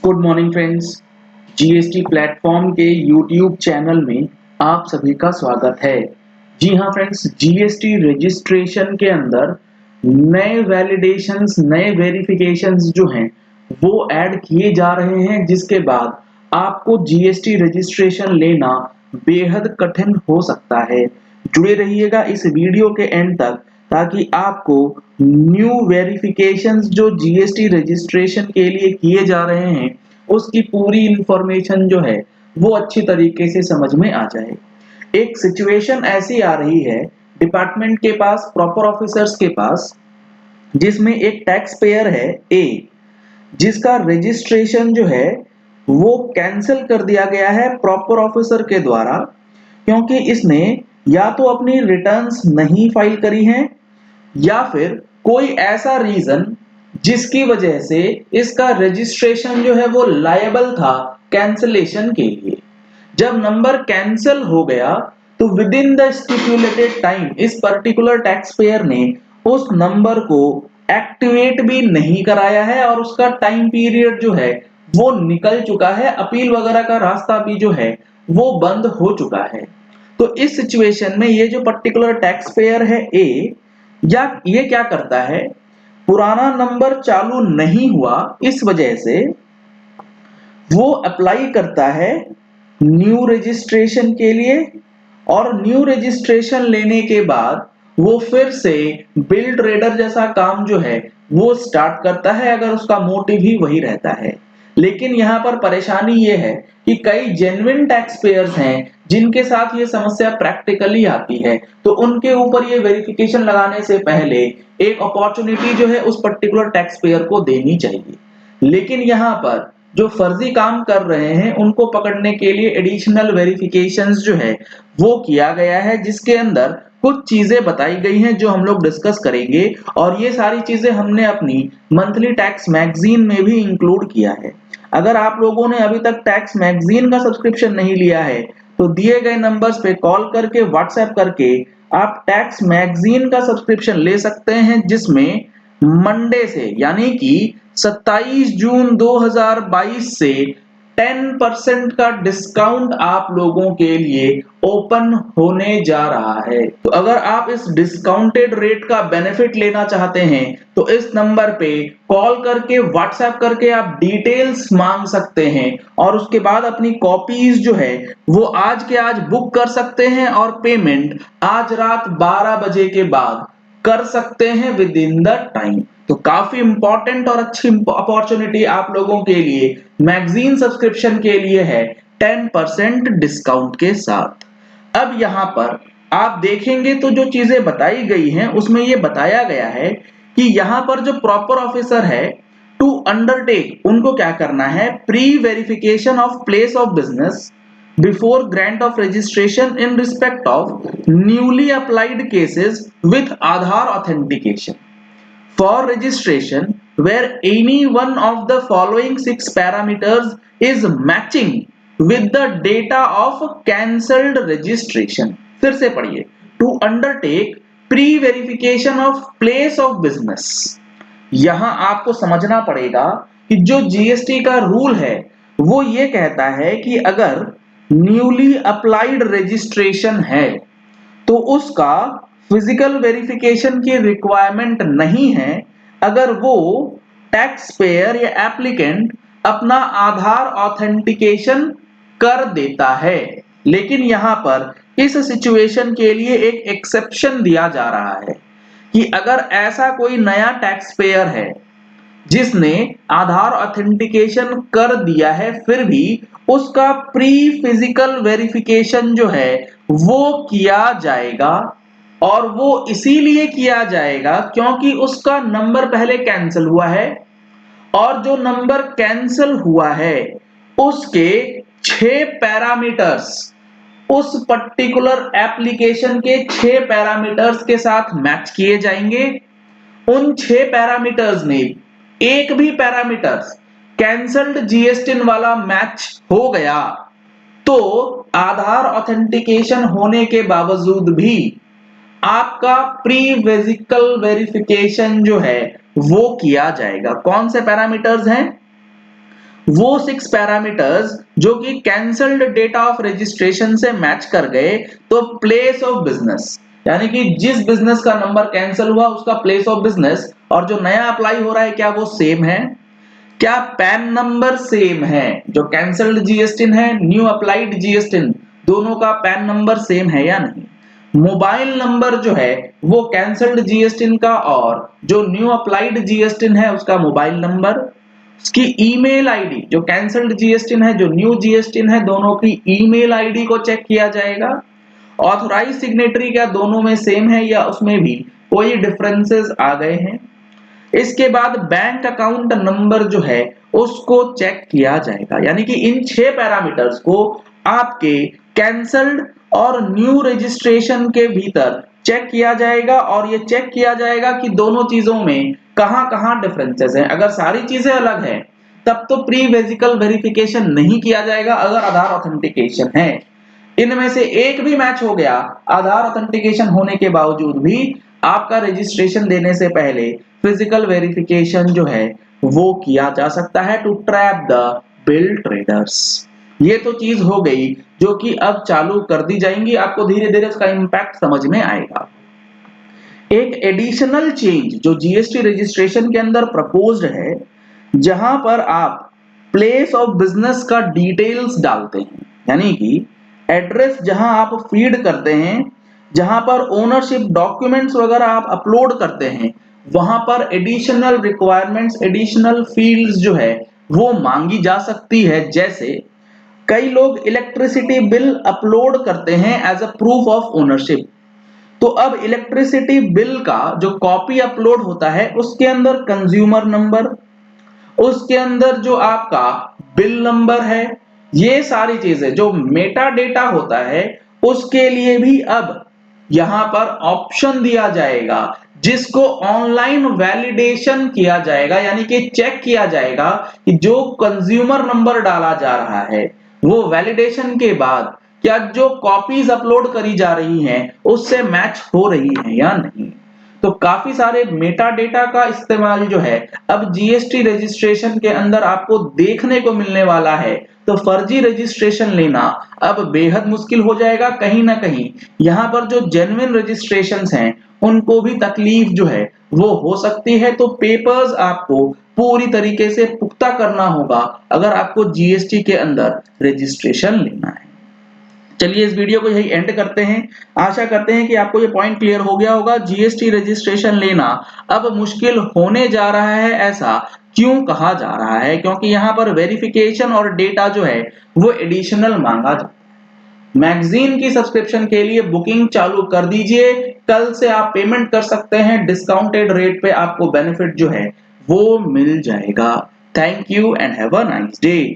Good morning friends. GST platform के YouTube channel में आप सभी का स्वागत है। जी हाँ फ्रेंड्स, जीएसटी रजिस्ट्रेशन के अंदर नए वैलिडेशंस, नए वेरिफिकेशंस जो हैं वो ऐड किए जा रहे हैं, जिसके बाद आपको जीएसटी रजिस्ट्रेशन लेना बेहद कठिन हो सकता है। जुड़े रहिएगा इस वीडियो के एंड तक ताकि आपको न्यू वेरिफिकेशंस जो जीएसटी रजिस्ट्रेशन के लिए किए जा रहे हैं उसकी पूरी इंफॉर्मेशन जो है वो अच्छी तरीके से समझ में आ जाए। एक सिचुएशन ऐसी आ रही है डिपार्टमेंट के पास, प्रॉपर ऑफिसर्स के पास, जिसमें एक टैक्स पेयर है ए, जिसका रजिस्ट्रेशन जो है वो कैंसिल कर दिया गया है प्रॉपर ऑफिसर के द्वारा, क्योंकि इसने या तो अपनी रिटर्न्स नहीं फाइल करी हैं या फिर कोई ऐसा रीजन जिसकी वजह से इसका रजिस्ट्रेशन जो है वो लायबल था कैंसिलेशन के लिए। जब नंबर कैंसिल हो गया तो with in the stipulated time इस पर्टिकुलर टैक्स पेयर ने उस नंबर को एक्टिवेट भी नहीं कराया है और उसका टाइम पीरियड जो है वो निकल चुका है, अपील वगैरह का रास्ता भी जो है वो बंद हो चुका है। तो इस सिचुएशन में ये जो पर्टिकुलर टैक्स पेयर है ए, या ये क्या करता है, पुराना नंबर चालू नहीं हुआ इस वजह से वो अप्लाई करता है न्यू रजिस्ट्रेशन के लिए, और न्यू रजिस्ट्रेशन लेने के बाद वो फिर से बिल ट्रेडर जैसा काम जो है वो स्टार्ट करता है, अगर उसका मोटिव ही वही रहता है। लेकिन यहाँ पर परेशानी ये है कि कई जेन्युइन टैक्स पेयर्स हैं जिनके साथ ये समस्या प्रैक्टिकली आती है, तो उनके ऊपर ये वेरिफिकेशन लगाने से पहले एक अपॉर्चुनिटी जो है उस पर्टिकुलर टैक्स पेयर को देनी चाहिए। लेकिन यहाँ पर जो फर्जी काम कर रहे हैं उनको पकड़ने के लिए एडिशनल वेरिफिकेशंस जो है वो किया गया है, जिसके अंदर कुछ चीजें बताई गई हैं जो हम लोग डिस्कस करेंगे, और ये सारी चीजें हमने अपनी मंथली टैक्स मैगजीन में भी इंक्लूड किया है। अगर आप लोगों ने अभी तक टैक्स मैगजीन का सब्सक्रिप्शन नहीं लिया है तो दिए गए नंबर्स पे कॉल करके, व्हाट्सएप करके आप टैक्स मैगजीन का सब्सक्रिप्शन ले सकते हैं, जिसमें मंडे से यानी कि 27 जून 2022 से 10% का डिस्काउंट आप लोगों के लिए ओपन होने जा रहा है। तो अगर आप इस डिस्काउंटेड रेट का बेनिफिट लेना चाहते हैं तो इस नंबर पे कॉल करके, व्हाट्सएप करके आप डिटेल्स मांग सकते हैं, और उसके बाद अपनी कॉपीज जो है वो आज के आज बुक कर सकते हैं और पेमेंट आज रात 12 बजे के बाद कर सकते हैं विद इन द टाइम। तो काफी इंपॉर्टेंट और अच्छी अपॉर्चुनिटी आप लोगों के लिए मैगजीन सब्सक्रिप्शन के लिए है 10% डिस्काउंट के साथ। अब यहाँ पर आप देखेंगे तो जो चीजें बताई गई हैं उसमें ये बताया गया है कि यहाँ पर जो प्रॉपर ऑफिसर है टू अंडरटेक, उनको क्या करना है, pre verification of place of business before grant of registration in respect of newly applied cases with Aadhaar authentication for registration where any one of the following 6 parameters is matching with the data of cancelled registration। फिर से पढ़िए, to undertake pre-verification of place of business। यहां आपको समझना पड़ेगा कि जो GST का रूल है वो ये कहता है कि अगर न्यूली अप्लाइड रजिस्ट्रेशन है तो उसका फिजिकल वेरिफिकेशन की रिक्वायरमेंट नहीं है, अगर वो टैक्स पेयर या एप्लीकेंट अपना आधार ऑथेंटिकेशन कर देता है। लेकिन यहां पर इस सिचुएशन के लिए एक एक्सेप्शन दिया जा रहा है कि अगर ऐसा कोई नया टैक्स पेयर है जिसने आधार ऑथेंटिकेशन कर दिया है फिर भी उसका प्री फिजिकल वेरिफिकेशन जो है वो किया जाएगा, और वो इसीलिए किया जाएगा क्योंकि उसका नंबर पहले कैंसिल हुआ है, और जो नंबर कैंसिल हुआ है उसके 6 पैरामीटर्स उस पर्टिकुलर एप्लीकेशन के 6 पैरामीटर्स के साथ मैच किए जाएंगे। उन 6 पैरामीटर्स में एक भी पैरामीटर्स कैंसल्ड जीएसटी वाला मैच हो गया तो आधार ऑथेंटिकेशन होने के बावजूद भी आपका प्री फिजिकल वेरिफिकेशन जो है वो किया जाएगा। कौन से पैरामीटर्स हैं? वो 6 पैरामीटर्स जो कि कैंसल्ड डेटा ऑफ रजिस्ट्रेशन से मैच कर गए, तो प्लेस ऑफ बिजनेस यानी कि जिस बिजनेस का नंबर कैंसिल हुआ उसका प्लेस ऑफ बिजनेस और जो नया अप्लाई हो रहा है क्या वो सेम है? क्या पैन नंबर सेम है? जो कैंसल्ड जीएसटी है, न्यू अप्लाइड जीएसटी, दोनों का पैन नंबर सेम है या नहीं? मोबाइल नंबर जो है वो कैंसल्ड जीएसटी का और जो न्यू अप्लाइड जीएसटी है उसका मोबाइल नंबर, उसकी ईमेल आईडी, जो कैंसल्ड जीएसटी है जो न्यू जीएसटी है दोनों की ईमेल आईडी को चेक किया जाएगा। ऑथराइज सिग्नेटरी क्या दोनों में सेम है या उसमें भी कोई डिफरेंसेस आ गए हैं? इसके बाद बैंक अकाउंट नंबर जो है उसको चेक किया जाएगा। यानी कि इन 6 पैरामीटर्स को आपके कैंसल्ड और न्यू रजिस्ट्रेशन के भीतर चेक किया जाएगा और ये चेक किया जाएगा कि दोनों चीजों में कहां-कहां डिफरेंसेस हैं। अगर सारी चीजें अलग हैं तब तो प्री वेजिकल वेरिफिकेशन नहीं किया जाएगा अगर आधार ऑथेंटिकेशन है। इनमें से एक भी मैच हो गया आधार ऑथेंटिकेशन होने के बावजूद भी आपका रजिस्ट्रेशन देने से पहले फिजिकल वेरिफिकेशन जो है वो किया जा सकता है to trap the bill traders. ये तो चीज हो गई जो कि अब चालू कर दी जाएंगी, आपको धीरे धीरे उसका इंपैक्ट समझ में आएगा। एक एडिशनल चेंज जो जीएसटी रजिस्ट्रेशन के अंदर प्रपोज्ड है, जहां पर आप प्लेस ऑफ बिजनेस का डिटेल्स डालते हैं, यानी कि एड्रेस जहां आप फीड करते हैं, जहां पर ओनरशिप डॉक्यूमेंट्स वगैरह आप अपलोड करते हैं, वहां पर एडिशनल रिक्वायरमेंट्स, एडिशनल फील्ड्स जो है वो मांगी जा सकती है। जैसे कई लोग इलेक्ट्रिसिटी बिल अपलोड करते हैं as a proof of ownership, तो अब इलेक्ट्रिसिटी बिल का जो कॉपी अपलोड होता है उसके अंदर कंज्यूमर नंबर, उसके अंदर जो आपका बिल नंबर है, ये सारी चीजें जो मेटा डेटा होता है उसके लिए भी अब यहां पर ऑप्शन दिया जाएगा जिसको ऑनलाइन वैलिडेशन किया जाएगा। यानी कि चेक किया जाएगा कि जो कंज्यूमर नंबर डाला जा रहा है वो वैलिडेशन के बाद क्या जो कॉपीज अपलोड करी जा रही हैं उससे मैच हो रही है या नहीं। तो काफी सारे मेटा डेटा का इस्तेमाल जो है अब जीएसटी रजिस्ट्रेशन के अंदर आपको देखने को मिलने वाला है। तो फर्जी रजिस्ट्रेशन लेना अब बेहद मुश्किल हो जाएगा। कहीं ना कहीं यहाँ पर जो जेन्युइन रजिस्ट्रेशंस हैं उनको भी तकलीफ जो है वो हो सकती है। तो पेपर्स आपको पूरी तरीके से पुख्ता करना होगा अगर आपको जीएसटी के अंदर रजिस्ट्रेशन लेना है। चलिए इस वीडियो को यही एंड करते हैं। आशा करते हैं कि आपको ये पॉइंट क्लियर हो गया होगा। जीएसटी रजिस्ट्रेशन लेना अब मुश्किल होने जा रहा है, ऐसा क्यों कहा जा रहा है? क्योंकि यहाँ पर वेरिफिकेशन और डेटा जो है वो एडिशनल मांगा जाता है। मैगजीन की सब्सक्रिप्शन के लिए बुकिंग चालू कर दीजिए, कल से आप पेमेंट कर सकते हैं। डिस्काउंटेड रेट पे आपको बेनिफिट जो है वो मिल जाएगा। Thank you and have a nice day.